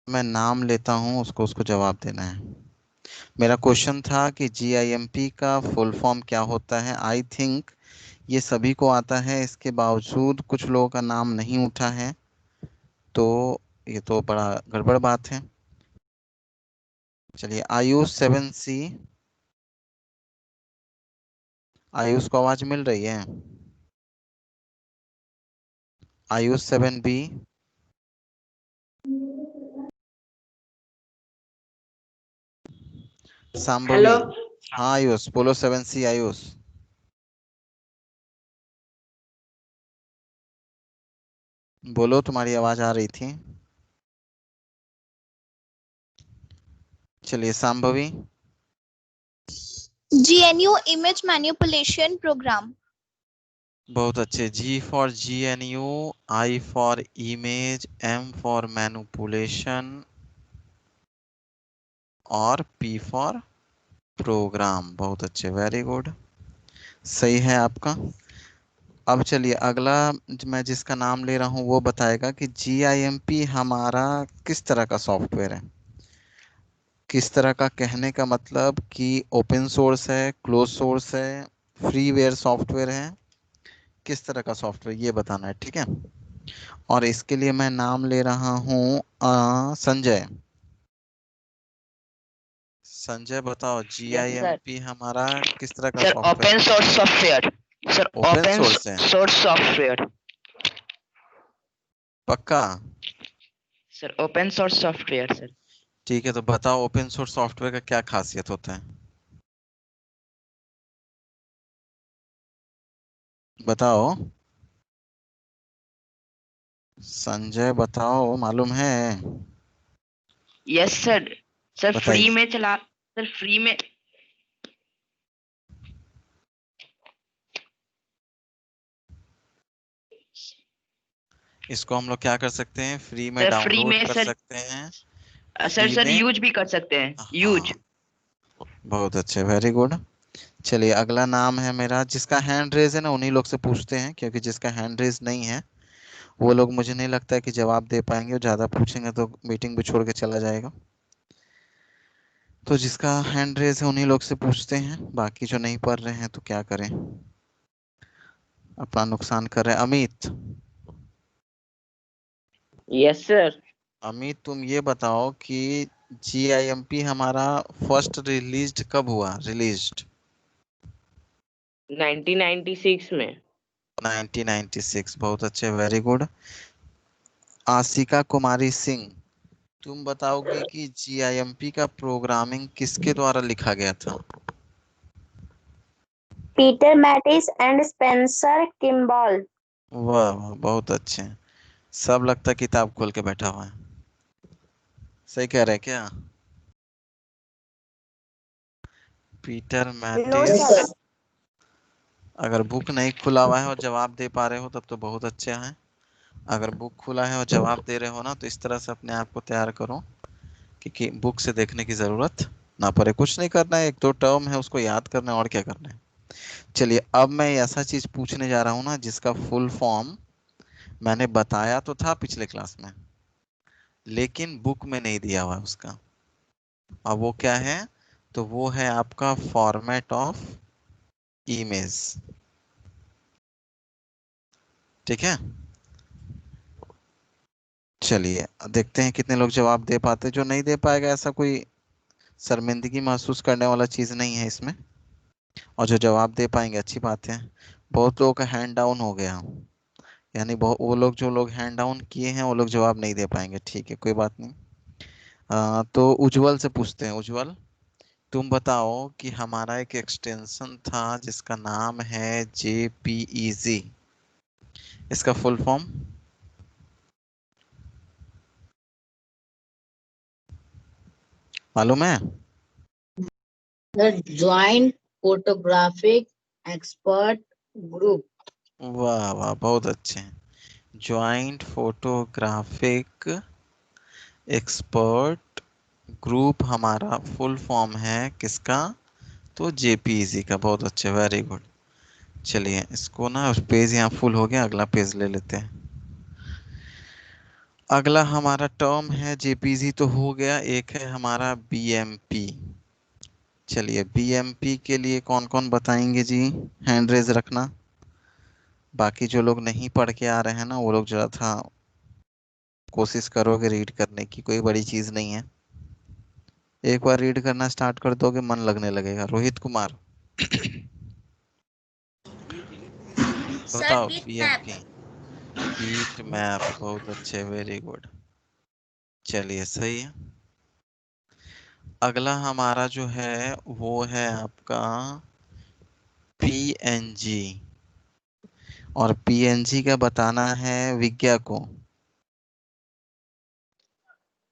मैं नाम लेता हूँ उसको उसको जवाब देना है। मेरा क्वेश्चन था कि जीआईएमपी का फुल फॉर्म क्या होता है। आई थिंक ये सभी को आता है, इसके बावजूद कुछ लोगों का नाम नहीं उठा है, तो ये तो बड़ा गड़बड़ बात है। चलिए, आयुष 7C, आयुष को आवाज मिल रही है? Ayush 7B, hello. सांभवी। हाँ आयुष बोलो, 7C आयुष। बोलो, तुम्हारी आवाज आ रही थी। चलिए, Sambhavi. GNU Image Manipulation Program. बहुत अच्छे। G for GNU, I for image, M for manipulation और पी फॉर प्रोग्राम। बहुत अच्छे, वेरी गुड, सही है आपका। अब चलिए अगला, मैं जिसका नाम ले रहा हूँ वो बताएगा कि जीआईएमपी हमारा किस तरह का सॉफ्टवेयर है। किस तरह का कहने का मतलब कि ओपन सोर्स है, क्लोज सोर्स है, फ्रीवेयर सॉफ्टवेयर है, किस तरह का सॉफ्टवेयर, ये बताना है, ठीक है। और इसके लिए मैं नाम ले रहा हूँ संजय। संजय बताओ, यस सर। जीआईएमपी हमारा किस तरह का sir software open source software. Sir है? ओपन ओपन सोर्स है? Source software. पक्का? Sir open source software sir. ठीक है, तो बताओ ओपन सोर्स सॉफ्टवेयर का क्या खासियत होता है, बताओ। संजय बताओ, मालूम है? Yes sir. सर फ्री बताइए। में चला, सर फ्री में। इसको हम लोग क्या कर सकते हैं, फ्री में सर फ्री डाउनलोड में कर सर। सकते हैं, सर फ्री सर में। यूज भी कर सकते हैं, यूज। हाँ, बहुत अच्छे, वेरी गुड। चलिए अगला नाम है मेरा, जिसका हैंड रेज है ना उन्हीं लोग से पूछते हैं, क्योंकि जिसका हैंड रेज नहीं है वो लोग मुझे नहीं लगता है कि जवाब दे पाएंगे, और ज़्यादा पूछेंगे तो मीटिंग भी छोड़ के चला जाएगा। तो जिसका हैंड रेज है उन्हीं लोग से पूछते हैं, बाकी जो नहीं पढ़ रहे हैं तो क्या करें, अपना नुकसान कर रहे हैं। Amit, yes sir. अमित तुम ये बताओ कि जीआईएमपी हमारा फर्स्ट रिलीज्ड कब हुआ, रिलीज्ड? 1996 में। 1996, बहुत अच्छे, वेरी गुड। आशिका कुमारी सिंह, तुम बताओगे कि जीआईएमपी का प्रोग्रामिंग किसके द्वारा लिखा गया था? Peter Mattis and Spencer Kimball. वाह वाह, बहुत अच्छे। सब लगता है किताब खोल के बैठा हुआ है। सही कह रहे हैं क्या? Peter no Mattis. सर। अगर बुक नहीं खुला हुआ है और जवाब दे पा रहे हो तब तो बहुत अच्छे हैं। अगर बुक खुला है और जवाब दे रहे हो ना, तो इस तरह से अपने आप को तैयार करो कि बुक से देखने की जरूरत ना पड़े। कुछ नहीं करना है, एक दो टर्म है उसको याद करना है, और क्या करना है। चलिए, अब मैं ऐसा चीज पूछने जा रहा हूँ ना जिसका फुल फॉर्म मैंने बताया तो था पिछले क्लास में, लेकिन बुक में नहीं दिया हुआ है उसका। अब वो क्या है? तो वो है आपका फॉर्मेट ऑफ इमेज, ठीक है। चलिए देखते हैं कितने लोग जवाब दे पाते हैं। जो नहीं दे पाएगा, ऐसा कोई शर्मिंदगी महसूस करने वाला चीज नहीं है इसमें, और जो जवाब दे पाएंगे अच्छी बात है। बहुत लोगों का हैंड डाउन हो गया, यानी बहुत, वो लोग जो लोग हैंड डाउन किए हैं वो लोग जवाब नहीं दे पाएंगे, ठीक है, कोई बात नहीं। तो उज्जवल से पूछते हैं। उज्जवल, तुम बताओ कि हमारा एक एक्सटेंशन था जिसका नाम है JPEG, इसका फुल फॉर्म मालूम है? Joint photographic expert group. वाह वाह, बहुत अच्छे। ज्वाइंट फोटोग्राफिक एक्सपर्ट ग्रुप हमारा फुल फॉर्म है किसका? तो JPEG का। बहुत अच्छे, वेरी गुड। चलिए इसको ना, पेज यहाँ फुल हो गया, अगला पेज ले लेते हैं। अगला हमारा टर्म है जेपीजी तो हो गया, एक है हमारा बीएमपी। चलिए बीएमपी के लिए कौन कौन बताएंगे जी, हैंड रेज रखना। बाकी जो लोग नहीं पढ़ के आ रहे हैं ना वो लोग जरा था कोशिश करोगे रीड करने की, कोई बड़ी चीज नहीं है। एक बार रीड करना स्टार्ट कर दोगे मन लगने लगेगा। रोहित कुमार बताओ बीएमपी। बीट मैप, बहुत अच्छे, वेरी गुड। चलिए सही है। अगला हमारा जो है वो है आपका पीएनजी, और पीएनजी का बताना है विज्ञा को।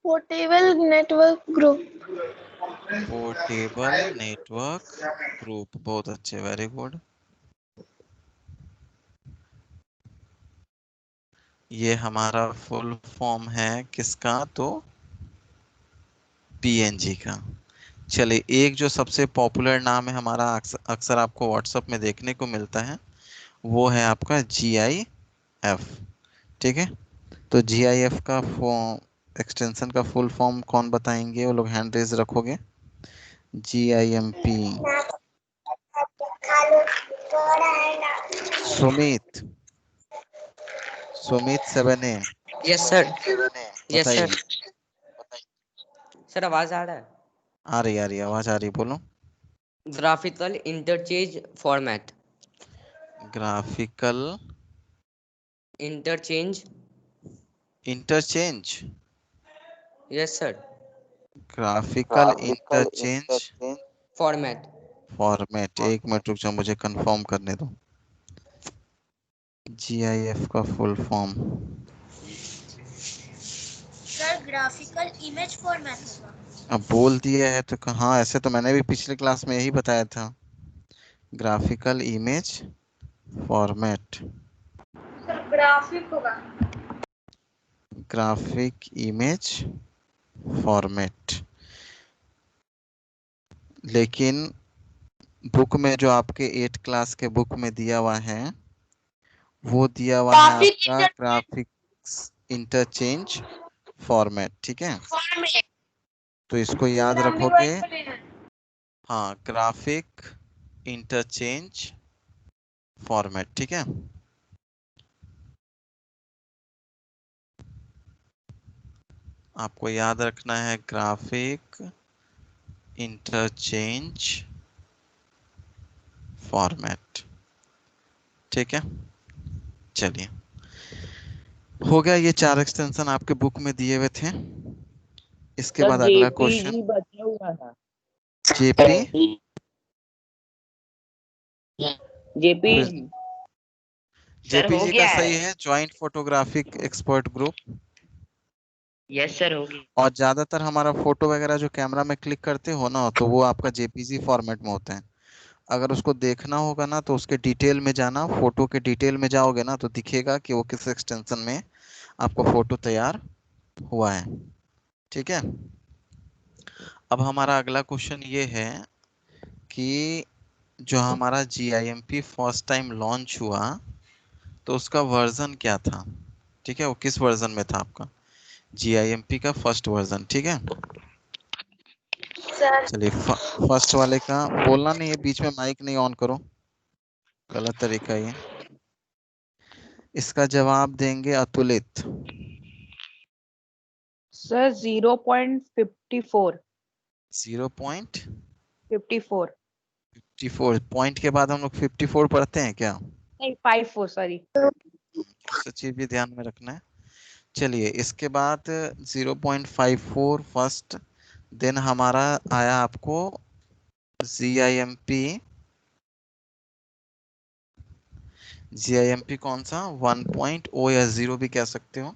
Portable network group. Portable network group, बहुत अच्छे, वेरी गुड। ये हमारा फुल फॉर्म है किसका, तो पीएनजी का। चलिए एक जो सबसे पॉपुलर नाम है हमारा, अक्सर आपको व्हाट्सएप में देखने को मिलता है, वो है आपका GIF। ठीक है, तो GIF का एक्सटेंशन का फुल फॉर्म कौन बताएंगे, वो लोग हैंड रेज रखोगे। GIMP। Sumit, Sumit 7A yes sir. Yes बताइए। सर। सर आवाज आ रहा है? आ रही आवाज आ रही, बोलो। Graphical interchange format. Graphical interchange. Interchange. Yes sir. Graphical interchange format. Format, एक मिनट रुक जाओ मुझे कंफर्म करने दो। GIF का full form, sir graphical image format होगा। अब बोल दिया है तो हाँ, ऐसे तो मैंने भी पिछले क्लास में यही बताया था, graphical image format. Sir graphic होगा। ग्राफिक इमेज फॉर्मेट, लेकिन बुक में जो आपके 8 क्लास के बुक में दिया हुआ है वो दिया हुआ है आपका ग्राफिक्स इंटरचेंज फॉर्मेट। ठीक है, तो इसको याद रखोगे। हाँ, ग्राफिक इंटरचेंज फॉर्मेट, ठीक है। आपको याद रखना है ग्राफिक इंटरचेंज फॉर्मेट, ठीक है। चलिए हो गया, ये 4 एक्सटेंशन आपके बुक में दिए हुए थे। इसके सर बाद अगला क्वेश्चन, जेपीजी बचा हुआ था। जेपी जेपीजी सर हो जेपीजी का गया सही है। है, joint photographic expert group. Yes sir हो गया। और ज्यादातर हमारा फोटो वगैरह जो कैमरा में क्लिक करते हो ना, तो वो आपका जेपीजी फॉर्मेट में होता है। अगर उसको देखना होगा ना तो उसके डिटेल में जाना, फोटो के डिटेल में जाओगे ना तो दिखेगा कि वो किस एक्सटेंशन में आपका फोटो तैयार हुआ है। ठीक है, अब हमारा अगला क्वेश्चन ये है कि जो हमारा GIMP फर्स्ट टाइम लॉन्च हुआ तो उसका वर्जन क्या था। ठीक है, वो किस वर्जन में था आपका GIMP का फर्स्ट वर्जन। ठीक है, सर चलिए फर्स्ट वाले का बोलना नहीं है, बीच में माइक नहीं ऑन करो, गलत तरीका ये। इसका जवाब देंगे अतुलित। सर 0.54 0.54 54 पॉइंट के बाद हम लोग 54 पढ़ते हैं क्या, नहीं 54 सॉरी। तो चीज भी ध्यान में रखना है। चलिए इसके बाद 0.54 फर्स्ट, देन हमारा आया आपको GIMP कौन सा 1.0 या 0 भी कह सकते हो,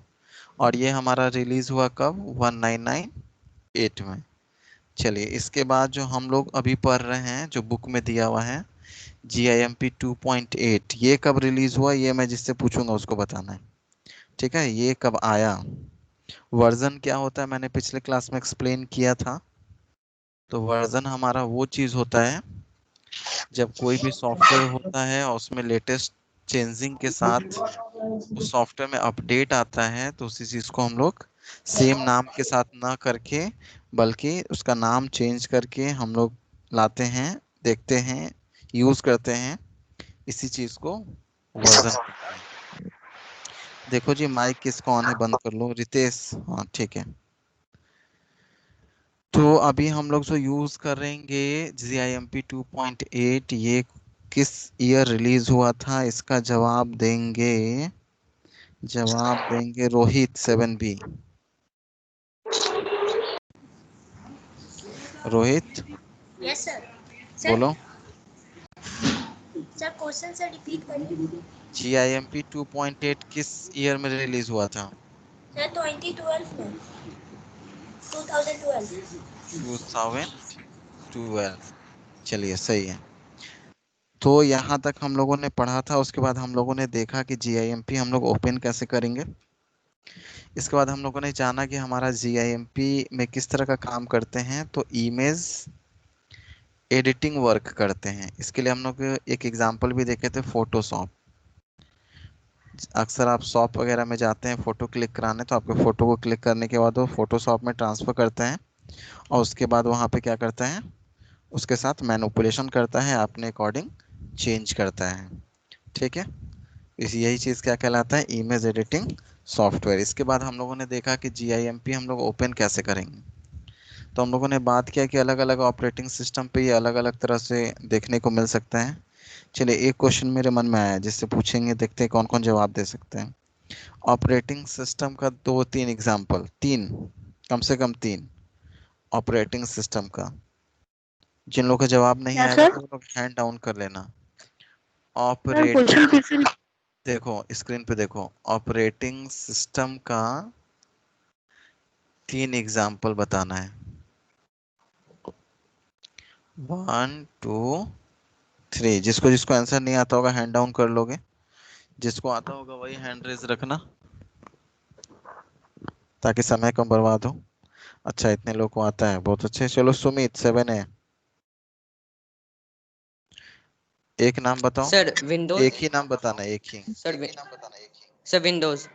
और ये हमारा रिलीज हुआ कब 1998 में। चलिए इसके बाद जो हम लोग अभी पढ़ रहे हैं जो बुक में दिया हुआ है GIMP 2.8, ये कब रिलीज हुआ, ये मैं जिससे पूछूंगा उसको बताना है। ठीक है, ये कब आया, वर्जन क्या होता है मैंने पिछले क्लास में एक्सप्लेन किया था। तो वर्जन हमारा वो चीज होता है जब कोई भी सॉफ्टवेयर होता है और उसमें लेटेस्ट चेंजिंग के साथ उस सॉफ्टवेयर में अपडेट आता है तो उसी चीज को हम लोग सेम नाम के साथ ना करके बल्कि उसका नाम चेंज करके हम लोग लाते हैं, देखते हैं, यूज करते हैं। इसी चीज को वर्जन कहते हैं। देखो जी, माइक किसका ऑन है बंद कर लो। रितेश, हाँ ठीक है। तो अभी हम लोग जो यूज करेंगे ZIMP 2.8, ये किस ईयर रिलीज हुआ था, इसका जवाब देंगे Rohit 7B। Rohit yes sir. Sir बोलो। सर क्वेश्चन से रिपीट करिए। GIMP 2.8 किस ईयर में रिलीज हुआ था? सर 2012 में, 2012। 2012। चलिए सही है। तो यहाँ तक हम लोगों ने पढ़ा था। उसके बाद हम लोगों ने देखा कि GIMP हम लोग ओपन कैसे करेंगे। इसके बाद हम लोगों ने जाना कि हमारा GIMP में किस तरह का काम करते हैं। तो इमेज एडिटिंग वर्क करते हैं। इसके लिए हम लोग एक एग्जांपल भी देखे थे, फोटोशॉप। अक्सर आप शॉप वगैरह में जाते हैं फोटो क्लिक कराने, तो आपके फोटो को क्लिक करने के बाद वो फोटोशॉप में ट्रांसफर करते हैं और उसके बाद वहाँ पे क्या करते हैं, उसके साथ मैनिपुलेशन करता है, अपने अकॉर्डिंग चेंज करता है। ठीक है, इस यही चीज़ क्या कहलाता है, इमेज एडिटिंग सॉफ्टवेयर। इसके बाद हम लोगों ने देखा कि GIMP हम लोग ओपन कैसे करेंगे। तो हम लोगों ने बात किया कि अलग अलग ऑपरेटिंग सिस्टम पे ये अलग अलग तरह से देखने को मिल सकता है। चलिए, एक क्वेश्चन मेरे मन में आया जिससे पूछेंगे, देखते हैं कौन कौन जवाब दे सकते हैं। ऑपरेटिंग सिस्टम का 2-3 एग्जाम्पल, 3, कम से कम 3 ऑपरेटिंग सिस्टम का। जिन लोगों का जवाब नहीं क्या आएगा सर? तो वो लोग हैंड डाउन कर लेना। सर क्वेश्चन ऑपरेटिंग, फिर से देखो स्क्रीन पे देखो, ऑपरेटिंग सिस्टम का 3 एग्जाम्पल बताना है। 1 2 3। जिसको जिसको आंसर नहीं आता होगा हैंड डाउन कर लोगे, जिसको आता होगा वही हैंड रेज रखना ताकि समय कम बर्बाद हो। अच्छा, इतने लोग को आता है, बहुत अच्छे। चलो सुमित 7 है, एक नाम बताओ। Sir Windows. एक ही नाम बताना, एक ही। Sir sir Windows.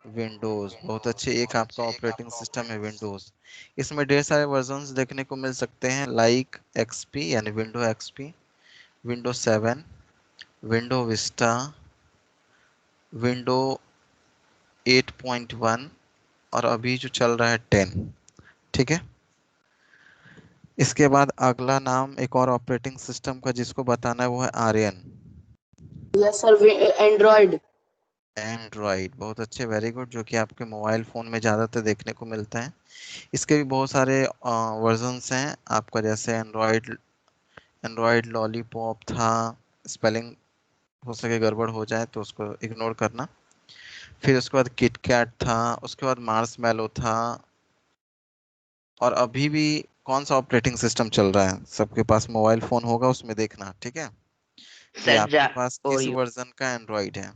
विंडोज, बहुत अच्छे। एक आपका ऑपरेटिंग सिस्टम है विंडोज। इसमें ढेर सारे वर्जन्स देखने को मिल सकते हैं, लाइक XP यानी window XP, window 7, window Vista, window 8.1 और अभी जो चल रहा है 10। ठीक है, इसके बाद अगला नाम एक और ऑपरेटिंग सिस्टम का जिसको बताना है वो है Aryan. Yes sir, Android. Android, बहुत अच्छे, वेरी गुड। जो कि आपके मोबाइल फ़ोन में ज़्यादातर देखने को मिलता है। इसके भी बहुत सारे वर्जन्स हैं आपका, जैसे एंड्रॉइड, एंड्रॉइड लॉलीपॉप था। स्पेलिंग हो सके गड़बड़ हो जाए तो उसको इग्नोर करना। फिर उसके बाद किटकैट था, उसके बाद मार्समैलो था। और अभी भी कौन सा ऑपरेटिंग सिस्टम चल रहा है, सबके पास मोबाइल फ़ोन होगा, उसमें देखना। ठीक है, कि सर आपके पास किस ओयो। वर्जन का एंड्रॉइड है।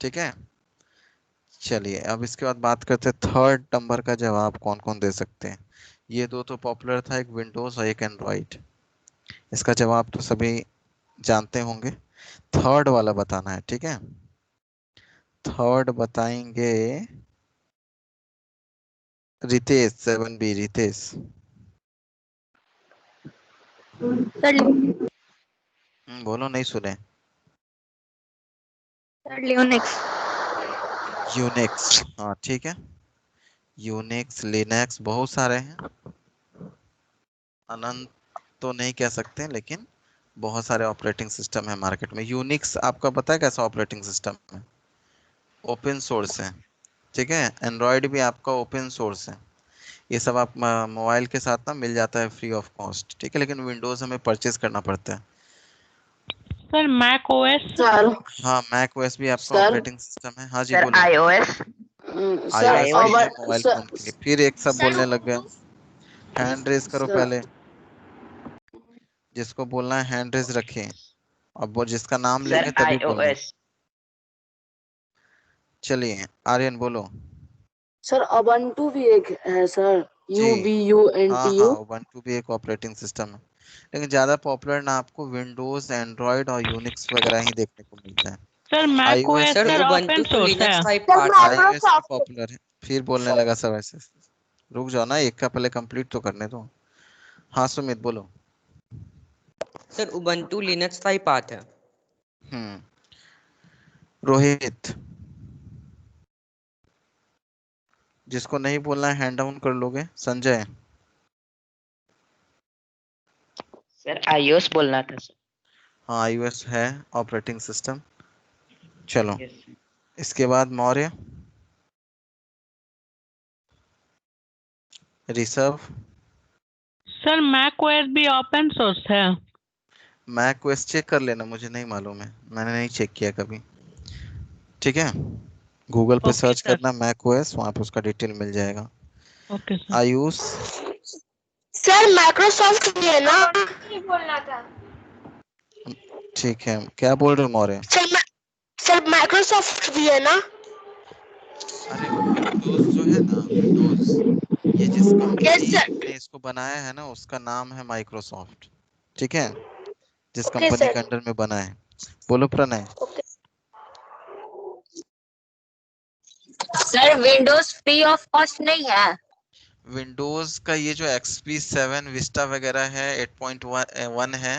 ठीक है, चलिए अब इसके बाद बात करते हैं थर्ड नंबर का जवाब कौन कौन दे सकते हैं। ये दो तो पॉपुलर था, एक विंडोज और एक एंड्रॉइड। इसका जवाब तो सभी जानते होंगे। थर्ड वाला बताना है। ठीक है, थर्ड बताएंगे रितेश 7B। रितेश सर बोलो, नहीं सुने। सर लियोनिक्स। यूनिक्स, हाँ ठीक है। यूनिक्स, लिनक्स, बहुत सारे हैं, अनंत तो नहीं कह सकते लेकिन बहुत सारे ऑपरेटिंग सिस्टम है मार्केट में। यूनिक्स आपका पता है कैसा ऑपरेटिंग सिस्टम है? ओपन सोर्स है। ठीक है, एंड्रॉयड भी आपका ओपन सोर्स है। ये सब आप मोबाइल के साथ ना मिल जाता है फ्री ऑफ कॉस्ट। ठीक है, लेकिन विंडोज हमें परचेज करना पड़ता है। Sir Mac OS. सर हाँ, मैक ओएस भी आपका सर ऑपरेटिंग सिस्टम है। हाँ जी सर बोलो। iOS। सर iOS भी है iOS। मोबाइल सर फोन के लिए। फिर एक सब सर बोलने लग गए। प्रूफ हैंड रेज करो सर पहले, जिसको बोलना है हैंड रेज रखें। अब वो जिसका नाम सर लेंगे तभी बोलना है। iOS। चलिए आर्यन बोलो। सर ubuntu भी एक है सर, जी, हाँ हाँ, UBUNTU। उबंटू भी एक ऑपरेटिंग सिस्टम है। लेकिन ज़्यादा पॉपुलर ना आपको विंडोज़, एंड्रॉयड और यूनिक्स वगैरह ही देखने को मिलता है। Sir Mac iOS OS sir sir Ubuntu open तो सोर्स है। लिनक्स का एक सर पार्ट है। iOS भी माइक्रोसॉफ्ट पॉपुलर है। फिर बोलने लगा सब ऐसे। रुक जाओ ना, एक का पहले कंप्लीट तो करने दो। हाँ सुमित बोलो। सर उबंटू लिनक्स का ही पार्ट है। हम्म। रोहित, जिसको नहीं बोलना है हैंड डाउन कर लोगे। संजय, सर iOS बोलना था सर। हाँ iOS है ऑपरेटिंग सिस्टम। चलो यस सर। इसके बाद Maurya, Rishabh. Sir Mac OS भी ओपन सोर्स है। मैक ओएस चेक कर लेना, मुझे नहीं मालूम है, मैंने नहीं चेक किया कभी। ठीक है, गूगल पे ओके सर्च सर। करना मैक ओएस, वहाँ पे उसका डिटेल मिल जाएगा। Okay sir. Ayush, sir Microsoft भी है ना? नहीं बोलना था। ठीक है, क्या बोल रहे हो मौर्य? सर माइक्रोसॉफ्ट भी है ना? अरे विंडोज जो है ना, विंडोज, ये जिस यस कंपनी सर। ने इसको बनाया है ना, उसका नाम है माइक्रोसॉफ्ट। ठीक है, जिस ओके कंपनी के सर। अंडर में बना है। बोलो Pranay. Okay sir Windows free of cost नहीं है। विंडोज का ये जो XP7 विस्टा वगैरह है, 8.1 है,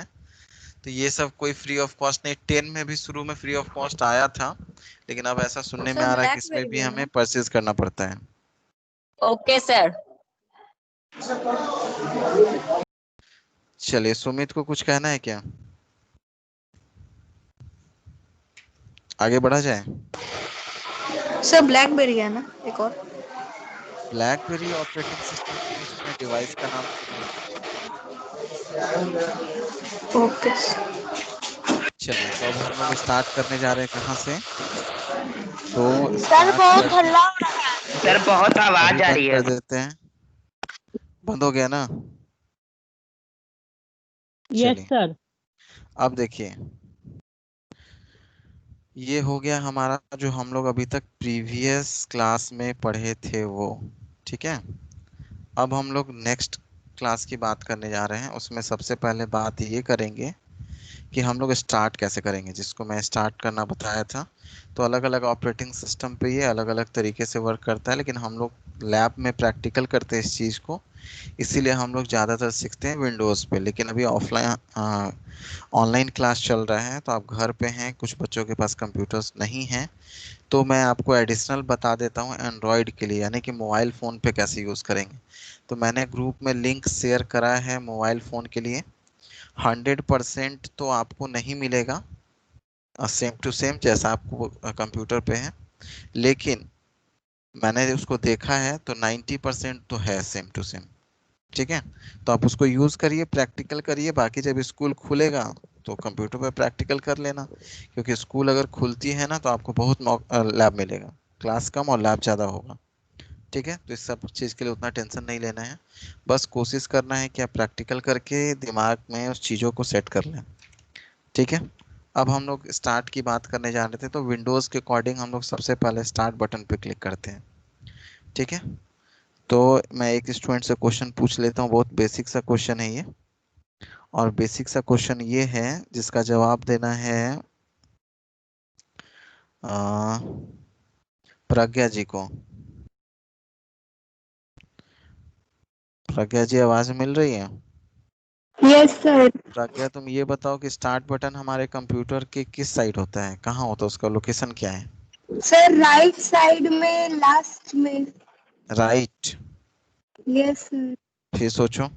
तो ये सब कोई फ्री ऑफ कॉस्ट नहीं। 10 में भी शुरू में फ्री ऑफ कॉस्ट आया था, लेकिन अब ऐसा सुनने में सर आ रहा है कि इसमें ब्लैकबेरी भी भी है हमें ना? परचेज करना पड़ता है। Okay sir. चलिए, सुमित को कुछ कहना है क्या? आगे बढ़ा जाए। सर ब्लैकबेरी है ना एक और? ब्लैकबेरी ऑपरेटिंग सिस्टम के बीच में डिवाइस का नाम थोड़ी है। ओके। चलिए, तो अब हम लोग स्टार्ट करने जा रहे हैं कहाँ से? तो सर स्टार्ट बहुत करने हल्ला हो रहा है। सर बहुत अभी आवाज आ बंद रही है। कर देते हैं। बंद हो गया ना? यस चलिए, सर। अब देखिए, ये हो गया हमारा जो हम लोग अभी तक प्रीवियस क्लास में पढ़े थे वो। ठीक है, अब हम लोग नेक्स्ट क्लास की बात करने जा रहे हैं। उसमें सबसे पहले बात ये करेंगे कि हम लोग स्टार्ट कैसे करेंगे, जिसको मैं स्टार्ट करना बताया था। तो अलग अलग ऑपरेटिंग सिस्टम पे ये अलग अलग तरीके से वर्क करता है, लेकिन हम लोग लैब में प्रैक्टिकल करते हैं इस चीज़ को, इसीलिए हम लोग ज़्यादातर सीखते हैं विंडोज़ पे। लेकिन अभी ऑफलाइन ऑनलाइन क्लास चल रहा है, तो आप घर पे हैं, कुछ बच्चों के पास कंप्यूटर्स नहीं हैं, तो मैं आपको एडिशनल बता देता हूँ एंड्रॉयड के लिए, यानी कि मोबाइल फ़ोन पे कैसे यूज़ करेंगे। तो मैंने ग्रुप में लिंक शेयर करा है मोबाइल फ़ोन के लिए। 100% तो आपको नहीं मिलेगा सेम टू सेम जैसा आपको कंप्यूटर पे है, लेकिन मैंने उसको देखा है तो 90% तो है सेम टू सेम। ठीक है, तो आप उसको यूज़ करिए, प्रैक्टिकल करिए, बाकी जब स्कूल खुलेगा तो कंप्यूटर पे प्रैक्टिकल कर लेना, क्योंकि स्कूल अगर खुलती है ना तो आपको बहुत लैब मिलेगा, क्लास कम और लैब ज़्यादा होगा। ठीक है, तो इस सब चीज़ के लिए उतना टेंशन नहीं लेना है, बस कोशिश करना है कि आप प्रैक्टिकल करके दिमाग में उस चीज़ों को सेट कर लें। ठीक है, अब हम लोग स्टार्ट की बात करने जा रहे थे, तो विंडोज़ के अकॉर्डिंग हम लोग सबसे पहले स्टार्ट बटन पे क्लिक करते हैं। ठीक है, तो मैं एक स्टूडेंट से क्वेश्चन पूछ लेता हूँ, बहुत बेसिक सा क्वेश्चन है ये, और बेसिक सा क्वेश्चन ये है जिसका जवाब देना है अ, प्रज्ञा जी को। प्रज्ञा जी, आवाज मिल रही है? Yes sir. प्रज्ञा, तुम ये बताओ कि स्टार्ट बटन हमारे कंप्यूटर के किस साइड होता है, कहाँ होता है, उसका लोकेशन क्या है? सर राइट साइड में लास्ट में। राइट। Yes sir. फिर सोचो।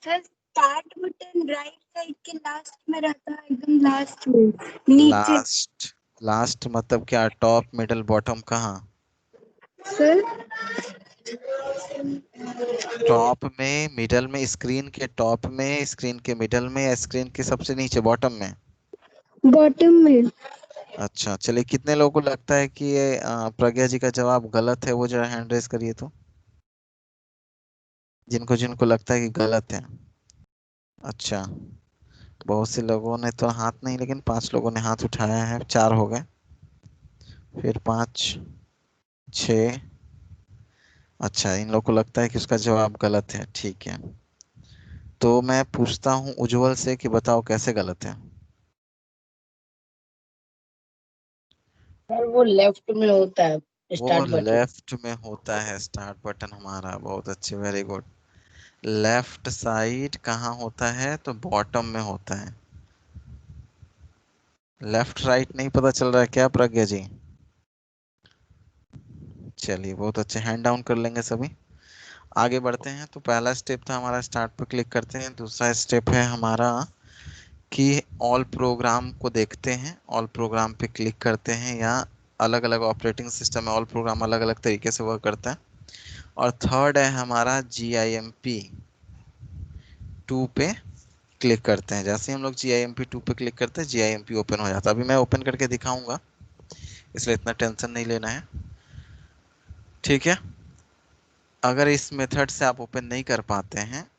Sir start button right side के लास्ट में रहता है, एकदम लास्ट में नीचे। लास्ट। लास्ट मतलब क्या, टॉप मिडल बॉटम, कहाँ? सर टॉप में, मिडल में, स्क्रीन के टॉप में, स्क्रीन के मिडल में, या स्क्रीन के सबसे नीचे बॉटम में? बॉटम में। अच्छा, चलिए, कितने लोगों को लगता है कि ये प्रज्ञा जी का जवाब गलत है, वो जरा हैंड रेज करिए तो, जिनको जिनको लगता है कि गलत है। अच्छा, बहुत से लोगों ने तो हाथ नहीं, लेकिन 5 लोगों ने हाथ उठाया है, 4 हो गए, फिर 5, 6। अच्छा, इन लोगों को लगता है कि उसका जवाब गलत है, ठीक है। तो मैं पूछता हूँ उज्जवल से कि बताओ कैसे गलत है। सर वो लेफ्ट में होता है वो स्टार्ट बटन। लेफ्ट में होता है स्टार्ट बटन हमारा, बहुत अच्छे, वेरी गुड। लेफ्ट साइड कहाँ होता है? तो बॉटम में होता है। लेफ्ट राइट नहीं पता चल रहा है क्या प्रज्ञा जी? चलिए बहुत अच्छे, हैंड डाउन कर लेंगे सभी। आगे बढ़ते हैं। तो पहला स्टेप था हमारा, स्टार्ट पर क्लिक करते हैं। दूसरा स्टेप है हमारा कि ऑल प्रोग्राम को देखते हैं, ऑल प्रोग्राम पे क्लिक करते हैं, या अलग अलग ऑपरेटिंग सिस्टम में ऑल प्रोग्राम अलग अलग तरीके से वर्क करता है। और थर्ड है हमारा GIMP2 पे क्लिक करते हैं। जैसे ही हम लोग GIMP2 पे क्लिक करते हैं GIMP ओपन हो जाता है। अभी मैं ओपन करके दिखाऊंगा, इसलिए इतना टेंशन नहीं लेना है, ठीक है। अगर इस मेथड से आप ओपन नहीं कर पाते हैं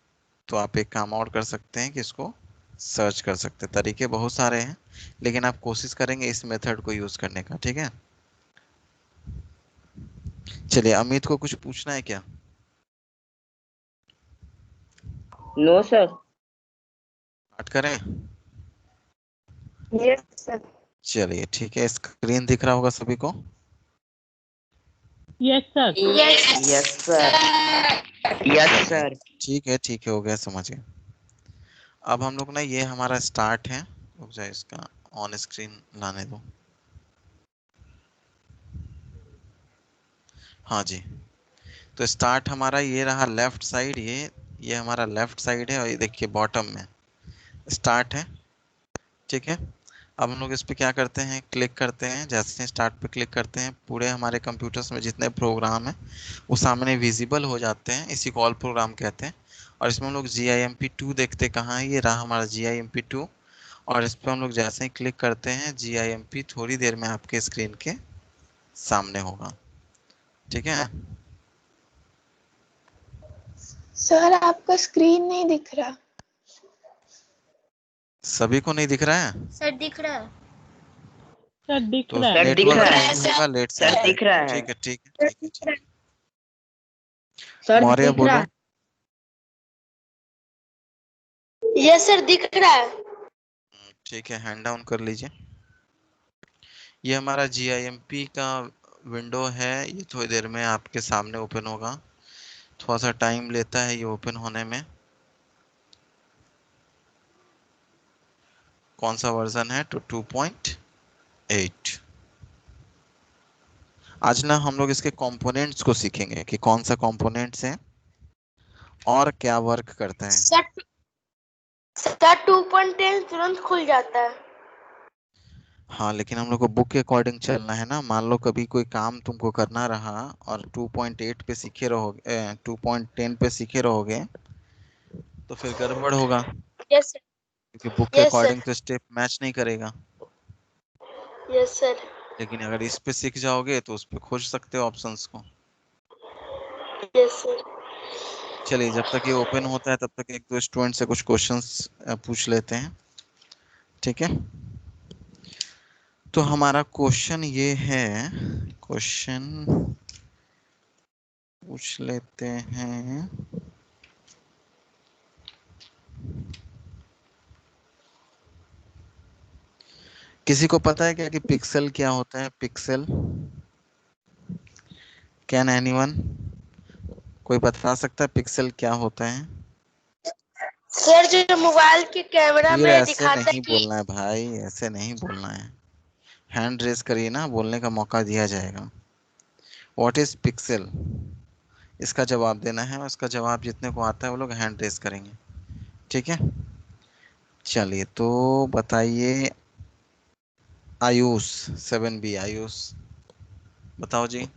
तो आप एक काम और कर सकते हैं कि इसको सर्च कर सकते हैं। तरीके बहुत सारे हैं, लेकिन आप कोशिश करेंगे इस मेथड को यूज करने का, ठीक है। चलिए, अमित को कुछ पूछना है क्या? No sir. स्टार्ट करें? Yes sir. चलिए ठीक है, स्क्रीन दिख रहा होगा सभी को। Yes, sir. Yes sir. Yes चलिए सर। ठीक है, हो गया, समझ गए। अब हम लोग ना, ये हमारा स्टार्ट है, रुक जाए, इसका ऑन स्क्रीन लाने दो। हाँ जी, तो स्टार्ट हमारा ये रहा लेफ्ट साइड, ये हमारा लेफ्ट साइड है, और ये देखिए बॉटम में स्टार्ट है, ठीक है। अब हम लोग इस पे क्या करते हैं, क्लिक करते हैं। जैसे ही स्टार्ट पे क्लिक करते हैं, पूरे हमारे कंप्यूटर्स में जितने प्रोग्राम हैं वो सामने विजिबल हो जाते हैं। इसी को ऑल प्रोग्राम कहते हैं। और इसमें हम लोग GIMP2 देखते कहाँ है, ये रहा हमारा GIMP2। और इस पर हम लोग जैसे ही क्लिक करते हैं GIMP थोड़ी देर में आपके स्क्रीन के सामने होगा, ठीक है। सर आपका स्क्रीन नहीं दिख रहा। सभी को नहीं दिख रहा है? सर दिख रहा है। Sir, दिख तो रहा है। सर दिख नेटवर्क रहा इशू है। होगा, लेट से सर आता है। दिख रहा है। ठीक है ठीक है ठीक है ठीक है। सर मौर्य दिख रहा बोलो। है। यस सर दिख रहा है। ठीक है, हैंड डाउन कर लीजिए। ये हमारा GIMP का विंडो है, ये थोड़ी देर में आपके सामने ओपन होगा। थोड़ा सा टाइम लेता है ये ओपन होने में। कौन सा वर्जन है? तो 2.8। आज ना हम लोग इसके कंपोनेंट्स को सीखेंगे कि कौन सा कंपोनेंट्स है और क्या वर्क करता है। सर सर 2.10 तुरंत खुल जाता है। हाँ, लेकिन हम लोग को बुक के अकॉर्डिंग चलना है ना। मान लो कभी कोई काम तुमको करना रहा और 2.8 पे सीखे रहोगे, 2.10 पे सीखे रहोगे, तो फिर गड़बड़ होगा, यस सर। क्योंकि बुक के यस सर। अकॉर्डिंग तो स्टेप मैच नहीं करेगा। Yes sir. लेकिन अगर इस पे सीख जाओगे तो उस पे खोज सकते हो ऑप्शंस को। Yes sir. चलिए, जब तक ये ओपन होता है तब तक एक दो स्टूडेंट से कुछ क्वेश्चंस पूछ लेते हैं, ठीक है। तो हमारा क्वेश्चन ये है, क्वेश्चन पूछ लेते हैं। किसी को पता है क्या कि पिक्सेल क्या होता है? पिक्सेल, कैन एनीवन, कोई बता सकता है पिक्सेल क्या होता है? सर जो मोबाइल के कैमरा फिर में ऐसे दिखाता है नहीं कि बोलना है भाई, ऐसे नहीं बोलना है। हैंड रेज करिए ना, बोलने का मौका दिया जाएगा। व्हाट इज पिक्सेल, इसका जवाब देना है, और इसका जवाब जितने को आता है वो लोग हैंड रेज करेंगे, ठीक है। चलिए तो बताइए, आयुष 7B, आयुष बताओ जी।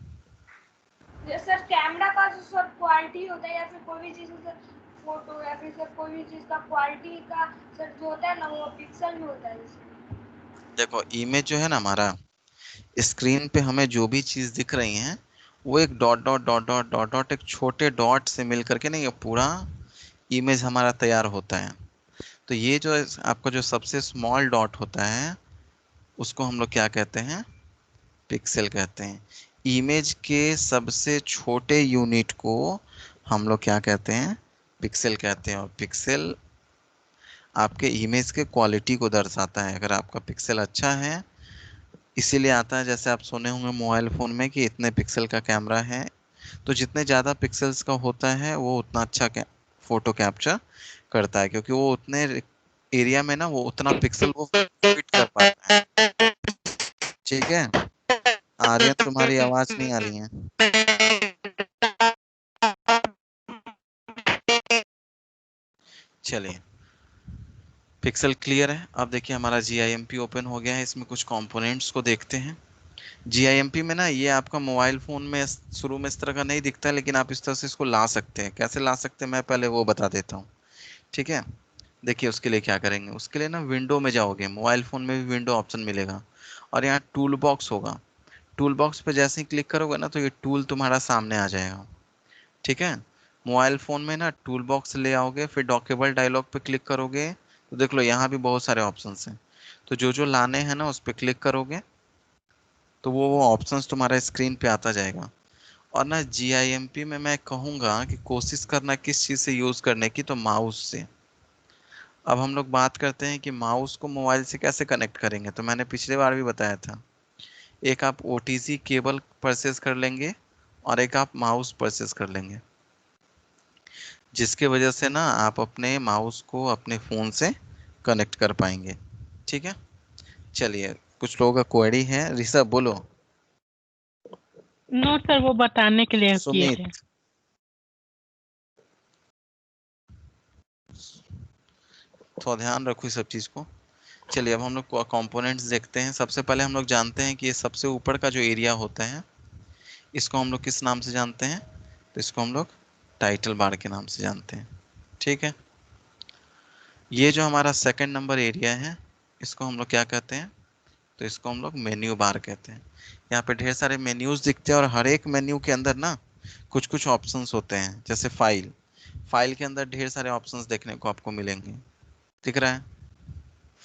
सर कैमरा का जो सर क्वालिटी होता है या फिर कोई भी चीज़ सर फोटो या फिर सर कोई भी चीज़ का क्वालिटी का सर जो होता है ना वो पिक्सल में होता है। देखो, इमेज जो है ना हमारा, स्क्रीन पे हमें जो भी चीज दिख रही है वो एक dot dot dot dot dot dot, एक छोटे डॉट से मिल करके नहीं, ये पूरा इमेज हमारा तैयार होता है। तो ये जो आपका जो सबसे स्मॉल डॉट होता है उसको हम लोग क्या कहते हैं? पिक्सल कहते हैं। इमेज के सबसे छोटे यूनिट को हम लोग क्या कहते हैं? पिक्सल कहते हैं। और पिक्सल आपके इमेज के क्वालिटी को दर्शाता है। अगर आपका पिक्सल अच्छा है, इसीलिए आता है, जैसे आप सुने होंगे मोबाइल फोन में कि इतने पिक्सल का कैमरा है, तो जितने ज़्यादा पिक्सल्स का होता है वो उतना अच्छा फोटो कैप्चर करता है, क्योंकि वो उतने एरिया में ना वो उतना पिक्सल वो फिट कर पाता है। ठीक है आर्यन, तुम्हारी आवाज नहीं आ रही है। चलिए, पिक्सल क्लियर है। अब देखिए हमारा GIMP ओपन हो गया है। इसमें कुछ कंपोनेंट्स को देखते हैं। GIMP में ना ये आपका मोबाइल फोन में शुरू में इस तरह का नहीं दिखता है, लेकिन आप इस तरह से इसको ला सकते हैं। कैसे ला सकते हैं मैं पहले वो बता देता हूँ। ठीक है, देखिए उसके लिए क्या करेंगे। उसके लिए ना विंडो में जाओगे, मोबाइल फोन में भी विंडो ऑप्शन मिलेगा और यहाँ टूल बॉक्स होगा। टूल बॉक्स पे जैसे ही क्लिक करोगे ना तो ये टूल तुम्हारा सामने आ जाएगा। ठीक है, मोबाइल फोन में ना टूल बॉक्स ले आओगे, फिर डॉकेबल डायलॉग पे क्लिक करोगे तो देख लो यहाँ भी बहुत सारे ऑप्शंस हैं। तो जो जो लाने हैं ना उस पर क्लिक करोगे तो वो ऑप्शंस तुम्हारा स्क्रीन पे आता जाएगा। और ना GIMP में मैं कहूँगा कि कोशिश करना किस चीज़ से यूज़ करने की, तो माउस से। अब हम लोग बात करते हैं कि माउस को मोबाइल से कैसे कनेक्ट करेंगे। तो मैंने पिछले बार भी बताया था, एक आप OTG केबल परचेज कर लेंगे और एक आप माउस परचेज कर लेंगे, जिसके वजह से ना आप अपने माउस को अपने फ़ोन से कनेक्ट कर पाएंगे। ठीक है, चलिए कुछ लोगों का क्वेरी है। ऋषभ बोलो। नो सर, वो बताने के लिए किए थे। सुमित, थोड़ा ध्यान रखो इस सब चीज़ को। चलिए अब हम लोग कंपोनेंट्स देखते हैं। सबसे पहले हम लोग जानते हैं कि ये सबसे ऊपर का जो एरिया होता है इसको हम लोग किस नाम से जानते हैं। तो इसको हम लोग टाइटल बार के नाम से जानते हैं। ठीक है, ये जो हमारा सेकंड नंबर एरिया है इसको हम लोग क्या कहते हैं, तो इसको हम लोग मेन्यू बार कहते हैं। यहाँ पे ढेर सारे मेन्यूज दिखते हैं और हर एक मेन्यू के अंदर ना कुछ कुछ ऑप्शंस होते हैं। जैसे फाइल, फाइल के अंदर ढेर सारे ऑप्शंस देखने को आपको मिलेंगे। दिख रहा है,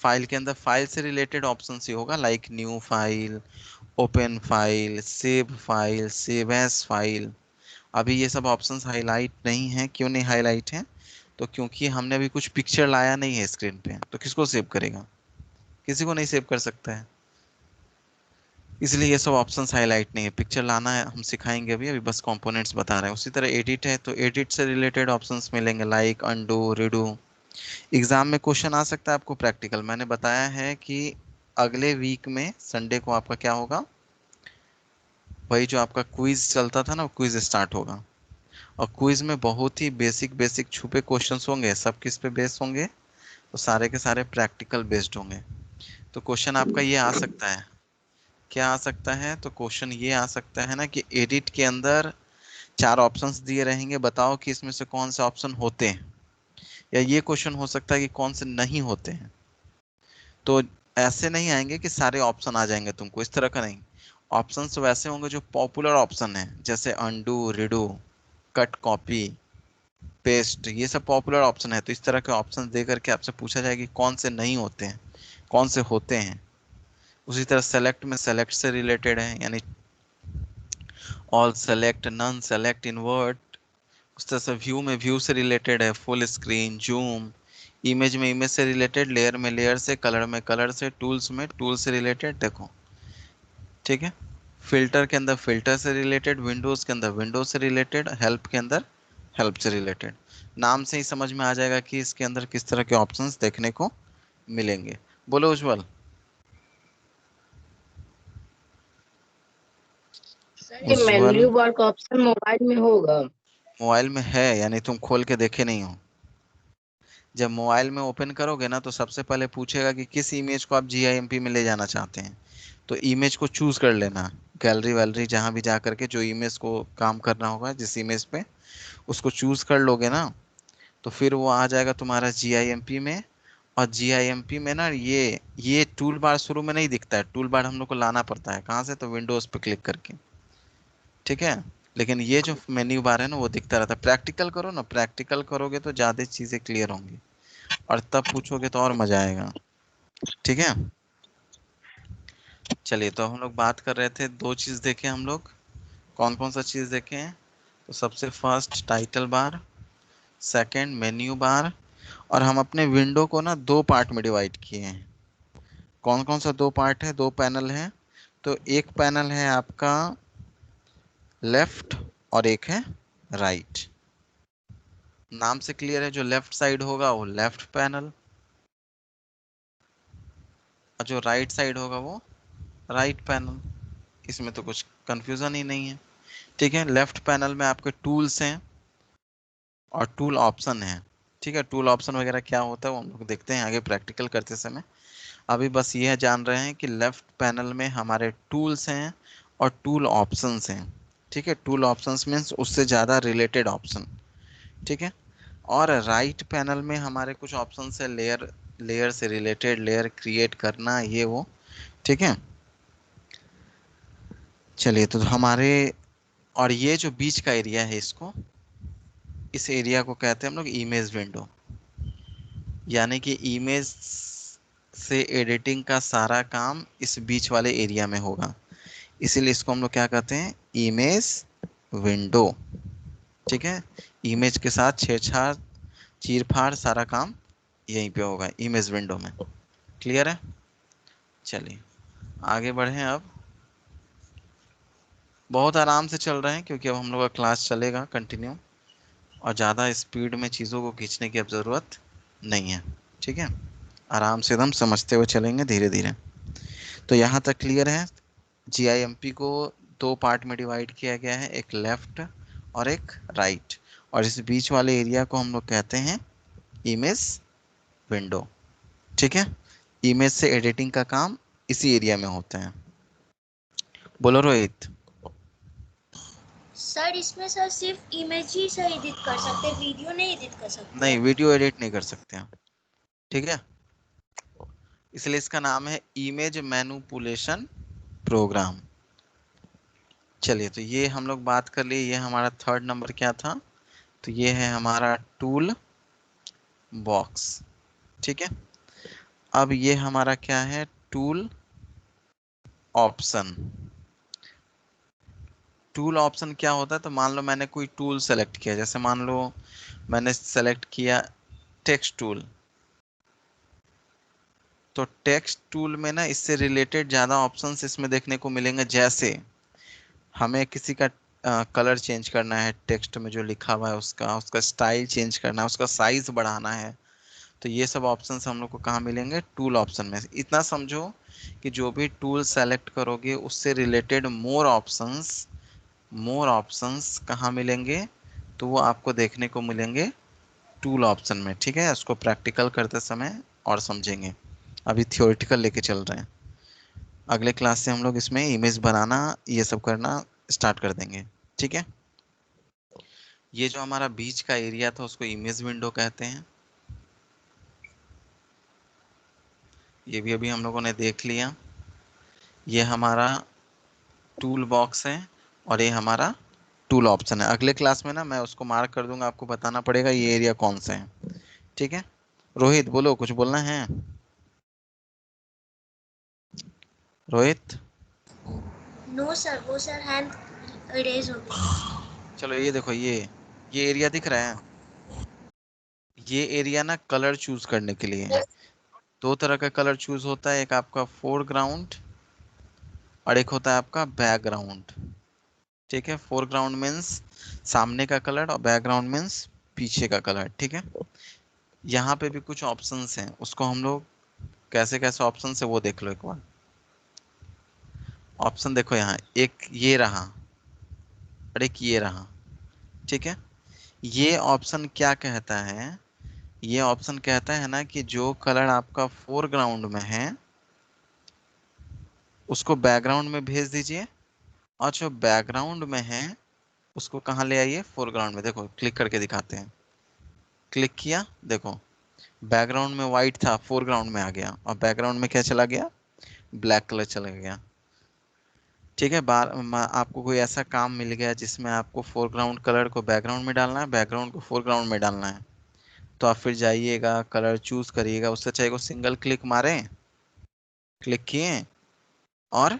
फाइल के अंदर फाइल से रिलेटेड ऑप्शंस ही होगा, like new file, open file, save file, save as file. अभी ये सब ऑप्शंस हाईलाइट नहीं है। क्यों नहीं हाईलाइट है, तो क्योंकि हमने अभी कुछ पिक्चर लाया नहीं है स्क्रीन पे, तो किसको सेव करेगा, किसी को नहीं सेव कर सकता है, इसलिए ये सब ऑप्शंस हाईलाइट नहीं है। पिक्चर लाना है हम सिखाएंगे अभी, अभी बस कंपोनेंट्स बता रहे हैं। उसी तरह एडिट है, तो एडिट से रिलेटेड ऑप्शंस मिलेंगे, लाइक अंडू, रिडू। एग्जाम में क्वेश्चन आ सकता है आपको प्रैक्टिकल। मैंने बताया है कि अगले वीक में संडे को आपका क्या होगा, वही जो आपका क्विज चलता था ना, क्विज स्टार्ट होगा। और क्विज में बहुत ही बेसिक बेसिक छुपे क्वेश्चंस होंगे। सब किस पे बेस्ड होंगे, तो सारे के सारे प्रैक्टिकल बेस्ड होंगे। तो क्वेश्चन आपका ये आ सकता है, क्या आ सकता है, तो क्वेश्चन ये आ सकता है ना कि एडिट के अंदर 4 ऑप्शंस दिए रहेंगे, बताओ कि इसमें से कौन से ऑप्शन होते हैं। या ये क्वेश्चन हो सकता है कि कौन से नहीं होते हैं। तो ऐसे नहीं आएंगे कि सारे ऑप्शन आ जाएंगे तुमको, इस तरह का नहीं। ऑप्शंस वैसे होंगे जो पॉपुलर ऑप्शन है, जैसे undo, redo, cut, copy, paste, ये सब पॉपुलर ऑप्शन है। तो इस तरह के ऑप्शन दे करके आपसे पूछा जाएगा कि कौन से नहीं होते हैं, कौन से होते हैं। उसी तरह सेलेक्ट में सेलेक्ट से रिलेटेड है, यानी all select, none select, invert. उस तरह से व्यू में व्यू से रिलेटेड है, फुल स्क्रीन, जूम। इमेज में इमेज से रिलेटेड, लेयर में लेयर से, कलर में कलर से, टूल्स में टूल से रिलेटेड। देखो ठीक है, फिल्टर के अंदर फिल्टर से रिलेटेड, विंडोज़ के अंदर विंडोज से रिलेटेड, हेल्प के अंदर हेल्प से रिलेटेड। नाम से ही समझ में आ जाएगा कि इसके अंदर किस तरह के ऑप्शंस देखने को मिलेंगे। बोलो उज्जवल। सर ये उज्जवल, मेन्यू बार का ऑप्शन मोबाइल में होगा? मोबाइल में है, यानी तुम खोल के देखे नहीं हो। जब मोबाइल में ओपन करोगे ना तो सबसे पहले पूछेगा कि किस इमेज को आप GIMP में ले जाना चाहते हैं। तो इमेज को चूज कर लेना, गैलरी वैलरी जहाँ भी जा करके जो इमेज को काम करना होगा, जिस इमेज पे उसको चूज कर लोगे ना, तो फिर वो आ जाएगा तुम्हारा GIMP में। और GIMP में ना ये टूल बार शुरू में नहीं दिखता है, टूल बार हम लोग को लाना पड़ता है। कहाँ से, तो विंडोज पे क्लिक करके। ठीक है, लेकिन ये जो मेन्यू बार है ना वो दिखता रहता है। प्रैक्टिकल करो ना, प्रैक्टिकल करोगे तो ज़्यादा चीज़ें क्लियर होंगी और तब पूछोगे तो और मजा आएगा। ठीक है, चलिए तो हम लोग बात कर रहे थे, 2 चीज़ देखे हम लोग। कौन कौन सा चीज़ देखे हैं, तो सबसे first title bar, second menu bar, और हम अपने विंडो को ना दो पार्ट में डिवाइड किए हैं। कौन कौन सा दो पार्ट है, दो पैनल है? तो एक पैनल है आपका लेफ्ट और एक है राइट। नाम से क्लियर है, जो लेफ्ट साइड होगा वो लेफ्ट पैनल, और जो राइट साइड होगा वो राइट पैनल। इसमें तो कुछ कंफ्यूजन ही नहीं है। ठीक है, लेफ्ट पैनल में आपके टूल्स हैं और टूल ऑप्शन है। ठीक है, टूल ऑप्शन वगैरह क्या होता है वो हम लोग देखते हैं आगे प्रैक्टिकल करते समय। अभी बस ये जान रहे हैं कि लेफ्ट पैनल में हमारे टूल्स हैं और टूल ऑप्शंस हैं। ठीक है, टूल ऑप्शंस मीन्स उससे ज़्यादा रिलेटेड ऑप्शन। ठीक है, और राइट पैनल में हमारे कुछ ऑप्शन है, लेयर से रिलेटेड, लेयर क्रिएट करना, ये वो। ठीक है, चलिए तो हमारे, और ये जो बीच का एरिया है इस एरिया को कहते हैं हम लोग इमेज विंडो। यानी कि इमेज से एडिटिंग का सारा काम इस बीच वाले एरिया में होगा, इसीलिए इसको हम लोग क्या कहते हैं, इमेज विंडो। ठीक है, इमेज के साथ छेड़छाड़ चीर फाड़ सारा काम यहीं पे होगा, इमेज विंडो में। क्लियर है? चलिए आगे बढ़ें। अब बहुत आराम से चल रहे हैं क्योंकि अब हम लोग का क्लास चलेगा कंटिन्यू, और ज़्यादा स्पीड में चीज़ों को खींचने की अब ज़रूरत नहीं है। ठीक है, आराम से एकदम समझते हुए चलेंगे धीरे धीरे। तो यहाँ तक क्लियर है। GIMP को दो पार्ट में डिवाइड किया गया है, एक लेफ्ट और एक राइट, और इस बीच वाले एरिया को हम लोग कहते हैं इमेज विंडो। ठीक है, इमेज से एडिटिंग का काम इसी एरिया में होता है। बोलो रोहित। सर इसमें सर सिर्फ इमेज ही सर एडिट कर सकते, वीडियो नहीं एडिट कर सकते? नहीं, वीडियो एडिट नहीं कर सकते हैं। ठीक है, इसलिए इसका नाम है इमेज मैनिपुलेशन प्रोग्राम। चलिए तो ये हम लोग बात कर लिए, ये हमारा थर्ड नंबर क्या था, तो ये है हमारा टूल बॉक्स। ठीक है, अब ये हमारा क्या है, टूल ऑप्शन। टूल ऑप्शन क्या होता है, तो मान लो मैंने कोई टूल सेलेक्ट किया, जैसे मान लो मैंने सेलेक्ट किया टेक्स्ट टूल, तो टेक्स्ट टूल में ना इससे रिलेटेड ज़्यादा ऑप्शंस इसमें देखने को मिलेंगे। जैसे हमें किसी का कलर चेंज करना है, टेक्स्ट में जो लिखा हुआ है उसका स्टाइल चेंज करना है, उसका साइज बढ़ाना है, तो ये सब ऑप्शंस हम लोग को कहाँ मिलेंगे, टूल ऑप्शन में। इतना समझो कि जो भी टूल सेलेक्ट करोगे उससे रिलेटेड मोर ऑप्शंस कहाँ मिलेंगे, तो वो आपको देखने को मिलेंगे टूल ऑप्शन में। ठीक है, उसको प्रैक्टिकल करते समय और समझेंगे, अभी थियोरेटिकल लेके चल रहे हैं। अगले क्लास से हम लोग इसमें इमेज बनाना ये सब करना स्टार्ट कर देंगे। ठीक है, ये जो हमारा बीच का एरिया था उसको इमेज विंडो कहते हैं। ये भी अभी हम लोगों ने देख लिया। ये हमारा टूल बॉक्स है और ये हमारा टूल ऑप्शन है। अगले क्लास में ना मैं उसको मार्क कर दूंगा, आपको बताना पड़ेगा ये एरिया कौन सा है। ठीक है, रोहित बोलो, कुछ बोलना है? रोहित। नो सर, वो सर हैंड रेज हो गया। चलो ये देखो, ये एरिया दिख रहा है, ये एरिया ना कलर चूज करने के लिए है। दो तरह का कलर चूज होता है, एक आपका फोरग्राउंड और एक होता है आपका बैकग्राउंड। ठीक है, फोरग्राउंड मीन्स सामने का कलर और बैकग्राउंड मीन्स पीछे का कलर। ठीक है, यहाँ पे भी कुछ ऑप्शंस हैं, उसको हम लोग कैसे कैसे ऑप्शन है वो देख लो एक बार। ऑप्शन देखो, यहाँ एक ये रहा और एक ये रहा। ठीक है, ये ऑप्शन क्या कहता है, ये ऑप्शन कहता है ना कि जो कलर आपका फोरग्राउंड में है उसको बैकग्राउंड में भेज दीजिए, और जो बैकग्राउंड में है उसको कहाँ ले आइए, फोरग्राउंड में। देखो क्लिक करके दिखाते हैं, क्लिक किया, देखो बैकग्राउंड में वाइट था, फोरग्राउंड में आ गया, और बैकग्राउंड में क्या चला गया, ब्लैक कलर चला गया। ठीक है, आपको कोई ऐसा काम मिल गया जिसमें आपको फोरग्राउंड कलर को बैकग्राउंड में डालना है, बैकग्राउंड को फोरग्राउंड में डालना है, तो आप फिर जाइएगा कलर चूज करिएगा। उससे चाहिए को सिंगल क्लिक मारें, क्लिक किए और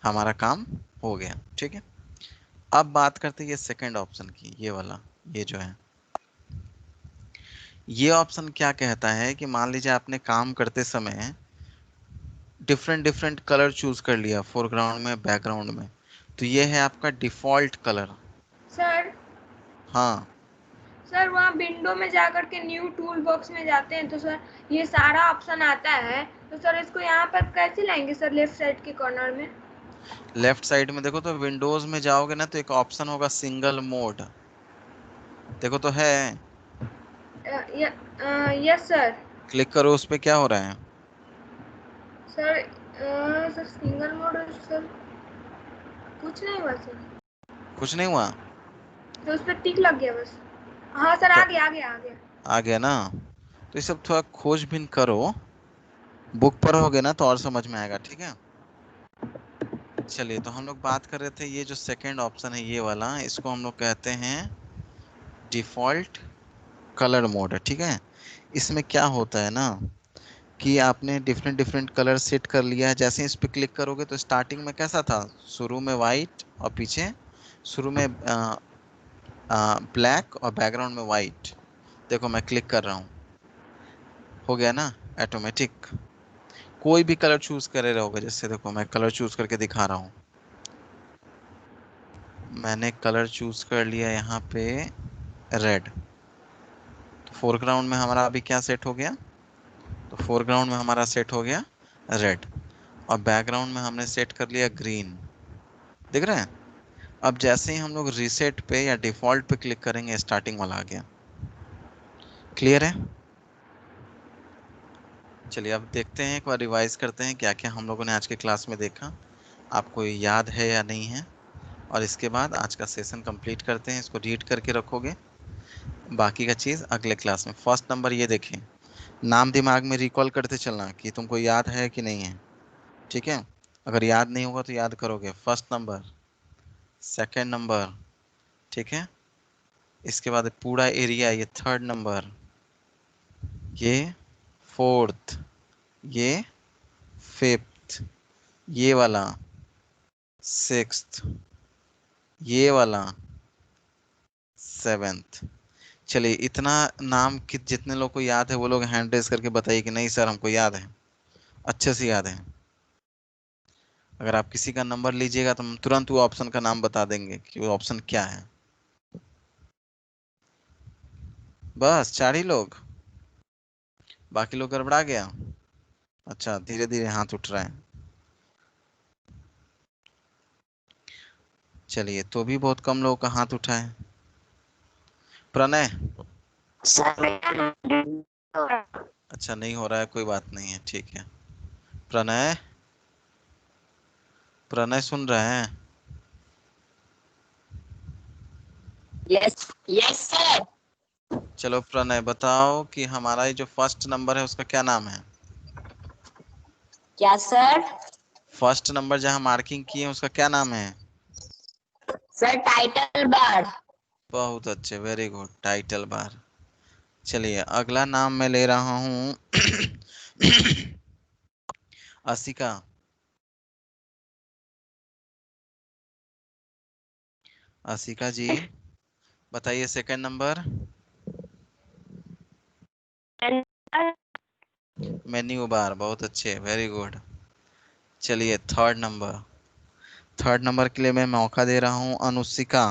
हमारा काम हो गया। ठीक है, अब बात करते हैं ये सेकंड ऑप्शन की, ये वाला, ये जो है ये ऑप्शन क्या कहता है कि मान लीजिए आपने काम करते समय डिफरेंट डिफरेंट कलर चूज कर लिया, फोरग्राउंड में, बैकग्राउंड में, तो ये है आपका डिफॉल्ट कलर। सर हाँ, सर वहाँ विंडो में जाकर के न्यू टूल बॉक्स में जाते हैं तो सर ये सारा ऑप्शन आता है, तो सर इसको यहाँ पर कैसे लाएंगे सर लेफ्ट साइड के कॉर्नर में? लेफ्ट साइड में देखो तो विंडोज में जाओगे ना तो एक ऑप्शन होगा सिंगल मोड, देखो तो है, यस सर। क्लिक करो उस पे, क्या हो रहा है? Sir sir single mode sir कुछ नहीं हुआ सर, कुछ नहीं हुआ तो उस पर टिक लग गया बस। हाँ सर तो आ गया आ गया आ गया। आ गया ना? तो ये सब थोड़ा खोजबीन करो, बुक पर होगे ना तो और समझ में आएगा, ठीक है। चलिए, तो हम लोग बात कर रहे थे, ये जो सेकंड ऑप्शन है ये वाला, इसको हम लोग कहते हैं डिफॉल्ट कलर मोड, ठीक है। इसमें क्या होता है ना कि आपने डिफरेंट डिफरेंट कलर सेट कर लिया है, जैसे इस पे क्लिक करोगे तो स्टार्टिंग में कैसा था, शुरू में वाइट और पीछे शुरू में ब्लैक और बैकग्राउंड में वाइट। देखो मैं क्लिक कर रहा हूँ, हो गया ना ऑटोमेटिक। कोई भी कलर चूज करे रहोगे, जैसे देखो मैं कलर चूज करके दिखा रहा हूँ, मैंने कलर चूज कर लिया यहाँ पे रेड, तो फोरग्राउंड में हमारा अभी क्या सेट हो गया, तो फोरग्राउंड में हमारा सेट हो गया रेड, और बैकग्राउंड में हमने सेट कर लिया ग्रीन, दिख रहा है। अब जैसे ही हम लोग रीसेट पे या डिफॉल्ट पे क्लिक करेंगे, स्टार्टिंग वाला आ गया। क्लियर है? चलिए अब देखते हैं, एक बार रिवाइज करते हैं क्या क्या हम लोगों ने आज के क्लास में देखा, आपको ये याद है या नहीं है, और इसके बाद आज का सेशन कंप्लीट करते हैं। इसको रीड करके रखोगे, बाकी का चीज़ अगले क्लास में। फर्स्ट नंबर ये देखें, नाम दिमाग में रिकॉल करते चलना कि तुमको याद है कि नहीं है, ठीक है। अगर याद नहीं होगा तो याद करोगे। फर्स्ट नंबर, सेकंड नंबर, ठीक है। इसके बाद पूरा एरिया, ये थर्ड नंबर, ये फोर्थ, ये फिफ्थ, ये वाला सिक्स्थ, ये वाला सेवेंथ। चलिए, इतना नाम कि जितने लोग को याद है वो लोग हैंड रेज करके बताइए कि नहीं सर हमको याद है, अच्छे से याद है। अगर आप किसी का नंबर लीजिएगा तो हम तुरंत वो ऑप्शन का नाम बता देंगे कि वो ऑप्शन क्या है। बस 4 ही लोग, बाकी लोग गड़बड़ा गया? अच्छा, धीरे धीरे हाथ उठ रहा है। चलिए, तो भी बहुत कम लोगों का हाथ उठा है। प्रणय, अच्छा नहीं हो रहा है, कोई बात नहीं है, ठीक है। प्रणय, प्रणय सुन रहे हैं? Yes yes sir. चलो प्रणय बताओ कि हमारा ये जो फर्स्ट नंबर है उसका क्या नाम है? क्या सर? फर्स्ट नंबर जहां मार्किंग किए हैं उसका क्या नाम है? Sir title bar. बहुत अच्छे, वेरी गुड, टाइटल बार। चलिए अगला नाम मैं ले रहा हूँ असिका। असिका जी बताइए सेकंड नंबर। मेन्यू बार, बहुत अच्छे, वेरी गुड। चलिए थर्ड नंबर, थर्ड नंबर के लिए मैं मौका दे रहा हूँ अनुष्का।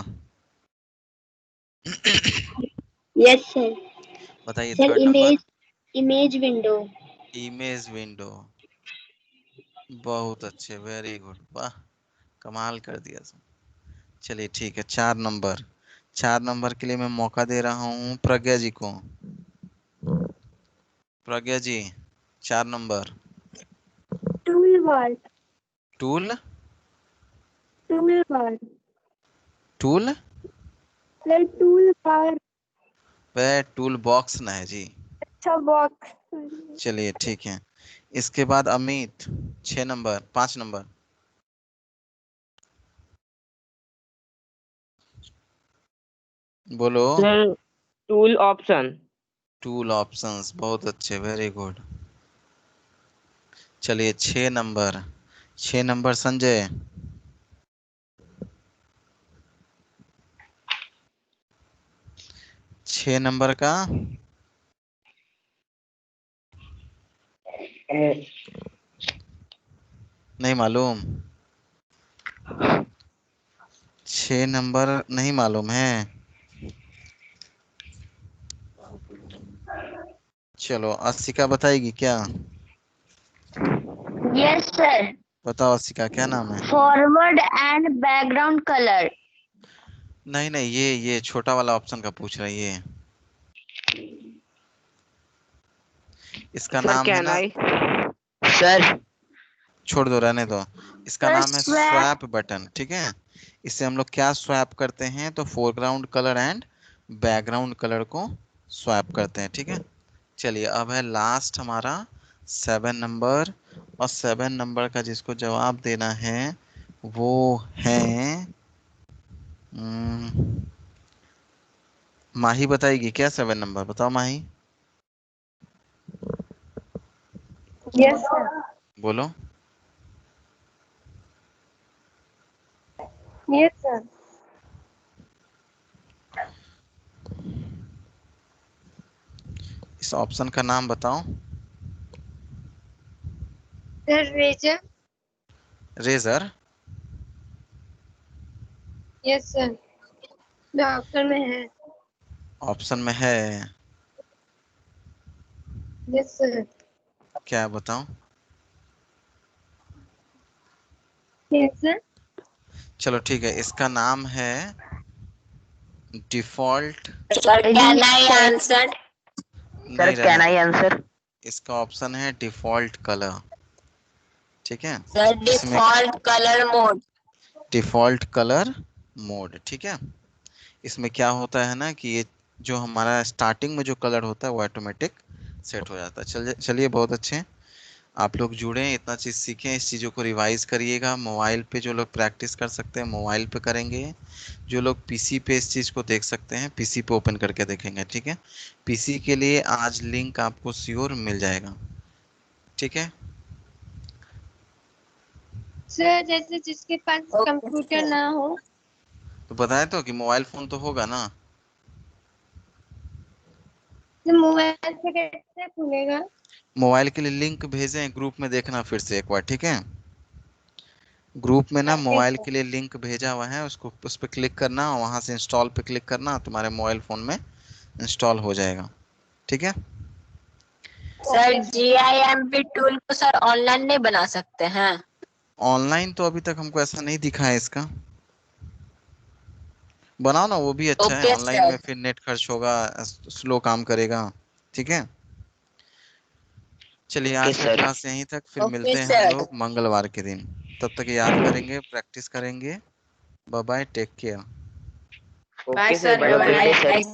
Yes sir. बताइए sir third number. Image image window. Image window, बहुत अच्छे, वेरी गुड, वाह कमाल कर दिया तुम। चलिए ठीक है, 4 नंबर, 4 नंबर के लिए मैं मौका दे रहा हूँ प्रज्ञा जी को। प्रज्ञा जी 4 number. Tool bar. Tool, tool bar. Tool, sir tool bar. वह टूल बॉक्स ना है जी। अच्छा बॉक्स। चलिए ठीक है, इसके बाद अमित 6 नंबर, 5 नंबर। बोलो। Sir tool option. Tool options, बहुत अच्छे, वेरी गुड। चलिए 6 नंबर, 6 नंबर संजय। छह नंबर का नहीं मालूम? 6 नंबर नहीं मालूम है? चलो आशिका बताएगी क्या? Yes, sir. बताओ आशिका, क्या नाम है? Forward and background color. नहीं नहीं, ये छोटा वाला ऑप्शन का पूछ रहा है ये। इसका सर नाम है कैन ना, आई? सर छोड़ दो, रहने दो। इसका Sir, नाम है swap. स्वैप बटन, ठीक है। इससे हम लोग क्या स्वैप करते हैं, तो foreground colour and background colour को स्वैप करते हैं, ठीक है। चलिए अब है लास्ट हमारा 7 नंबर, और 7 नंबर का जिसको जवाब देना है वो है माही। बताएगी क्या 7 नंबर? बताओ माही। Yes sir. बोलो। Yes sir. इस ऑप्शन का नाम बताओ। Sir razor. Razor? Yes sir, doctor में है। ऑप्शन में है? Yes sir. क्या बताओ? Yes sir. चलो ठीक है, इसका नाम है default. Sir, can I answer? नहीं, रहने दो। आंसर? इसका ऑप्शन है डिफॉल्ट कलर, ठीक है। Sir, इसमें default color mode. Default colour mode, ठीक है। इसमें क्या होता है ना कि ये जो हमारा स्टार्टिंग में जो कलर होता है वो ऑटोमेटिक सेट हो जाता है। चलिए बहुत अच्छे, आप लोग जुड़े, इतना चीज़ सीखें, इस चीज़ों को रिवाइज करिएगा। मोबाइल पे जो लोग प्रैक्टिस कर सकते हैं मोबाइल पे करेंगे, जो लोग पीसी पे इस चीज़ को देख सकते हैं पीसी पे ओपन करके देखेंगे, ठीक है। पीसी के लिए आज लिंक आपको श्योर मिल जाएगा, ठीक है। सर जैसे जिसके पास Okay, कंप्यूटर sir. ना हो, तो बताया तो कि मोबाइल फ़ोन तो होगा ना। तो मोबाइल से कैसे खुलेगा? मोबाइल के लिए लिंक भेजें, ग्रुप में देखना फिर से एक बार, ठीक है। ग्रुप में ना ओके मोबाइल सर। के लिए लिंक भेजा हुआ है, उसको उस पर क्लिक करना, वहां से इंस्टॉल पे क्लिक करना, तुम्हारे मोबाइल फ़ोन में इंस्टॉल हो जाएगा, ठीक है। Sir, GIMP tool को सर ऑनलाइन नहीं बना सकते हैं? ऑनलाइन तो अभी तक हमको ऐसा नहीं दिखा है इसका। बनाओ ना, वो भी अच्छा है। Okay, online sir. में फिर नेट खर्च होगा, स्लो काम करेगा, ठीक है। चलिए ओके आज का सर। क्लास यहीं तक, फिर Okay, मिलते हैं हम sir. लोग मंगलवार के दिन। तब तक याद करेंगे, प्रैक्टिस करेंगे। Bye bye, take care. Okay sir, Bye, bye sir. Bye sir. Bye.